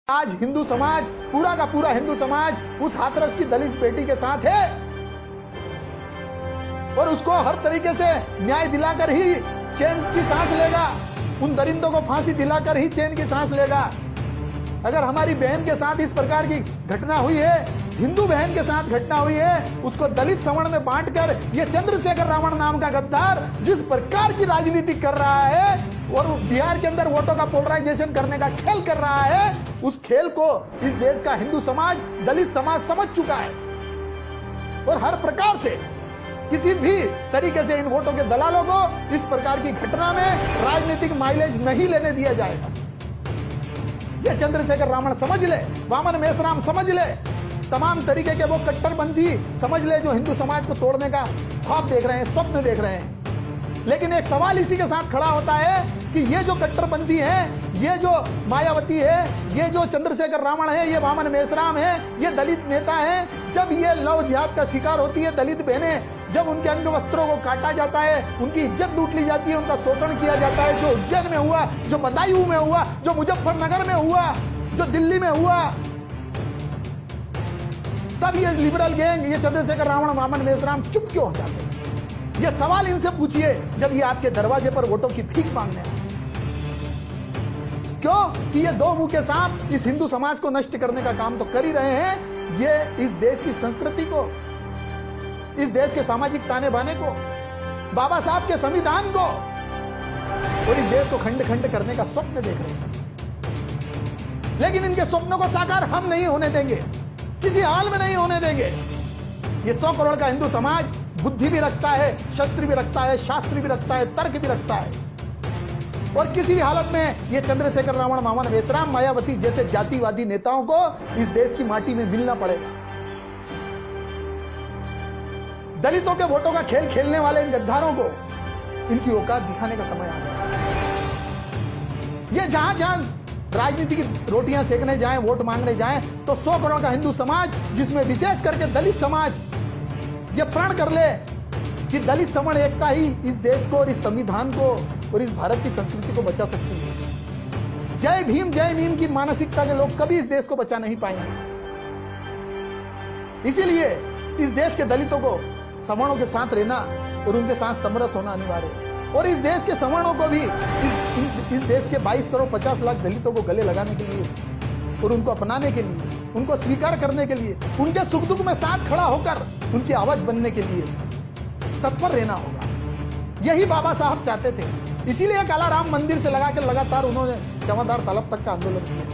आज हिंदू समाज, पूरा का पूरा हिंदू समाज उस हाथरस की दलित बेटी के साथ है और उसको हर तरीके से न्याय दिलाकर ही चैन की सांस लेगा। उन दरिंदों को फांसी दिलाकर ही चैन की सांस लेगा। अगर हमारी बहन के साथ इस प्रकार की घटना हुई है, हिंदू बहन के साथ घटना हुई है, उसको दलित सवर्ण में बांटकर ये चंद्रशेखर रावण नाम का गद्दार जिस प्रकार की राजनीति कर रहा है और बिहार के अंदर वोटों का पोलराइजेशन करने का खेल कर रहा है, उस खेल को इस देश का हिंदू समाज, दलित समाज समझ चुका है और हर प्रकार से किसी भी तरीके से इन वोटों के दलालों को इस प्रकार की घटना में राजनीतिक माइलेज नहीं लेने दिया जाएगा। ये चंद्रशेखर रावण समझ ले, वामन मेश्राम समझ ले, तमाम तरीके के वो कट्टरपंथी समझ ले जो हिंदू समाज को तोड़ने का ख्वाब देख रहे हैं, स्वप्न देख रहे हैं। लेकिन एक सवाल इसी के साथ खड़ा होता है कि ये जो कट्टरपंथी है, ये जो मायावती है, ये जो चंद्रशेखर रावण है, ये वामन मेश्राम है, ये दलित नेता है, जब ये लव जिहाद का शिकार होती है दलित बहनें, जब उनके अंग वस्त्रों को काटा जाता है, उनकी इज्जत लूट ली जाती है, उनका शोषण किया जाता है, जो उज्जैन में हुआ, जो बदायूं में हुआ, जो मुजफ्फरनगर में हुआ, जो दिल्ली में हुआ, तब ये लिबरल गैंग, ये चंद्रशेखर रावण, वामन मेश्राम चुप क्यों हो जाते हैं? ये सवाल इनसे पूछिए जब ये आपके दरवाजे पर वोटों की भीख मांगने आए। क्यों कि ये दो मुंह के सांप इस हिंदू समाज को नष्ट करने का काम तो कर ही रहे हैं। ये इस देश की संस्कृति को, इस देश के सामाजिक ताने बाने को, बाबा साहब के संविधान को और इस देश को खंड खंड करने का स्वप्न देख रहे हैं। लेकिन इनके स्वप्नों को साकार हम नहीं होने देंगे, किसी हाल में नहीं होने देंगे। ये 100 करोड़ का हिंदू समाज बुद्धि भी रखता है, शस्त्र भी रखता है, शास्त्र भी रखता है, तर्क भी रखता है और किसी भी हालत में ये चंद्रशेखर रावण, वामन मेश्राम, मायावती जैसे जातिवादी नेताओं को इस देश की माटी में मिलना पड़ेगा। दलितों के वोटों का खेल खेलने वाले इन गद्दारों को इनकी औकात दिखाने का समय आ गया। ये जहां जहां राजनीति की रोटियां सेकने जाएं, वोट मांगने जाएं, तो 100 करोड़ का हिंदू समाज, जिसमें विशेष करके दलित समाज, ये प्रण कर ले कि दलित सवर्ण एकता ही इस देश को और इस संविधान को और इस भारत की संस्कृति को बचा सकती है। जय भीम की मानसिकता के लोग कभी इस देश को बचा नहीं पाएंगे। इसीलिए इस देश के दलितों को सवर्णों के साथ रहना और उनके साथ समरस होना अनिवार्य है और इस देश के सवर्णों को भी इस देश के 22 करोड़ 50 लाख दलितों को गले लगाने के लिए और उनको अपनाने के लिए, उनको स्वीकार करने के लिए, उनके सुख दुख में साथ खड़ा होकर उनकी आवाज बनने के लिए तत्पर रहना होगा। यही बाबा साहब चाहते थे। इसीलिए काला राम मंदिर से लगाकर लगातार उन्होंने चमादार तलब तक का आंदोलन किया।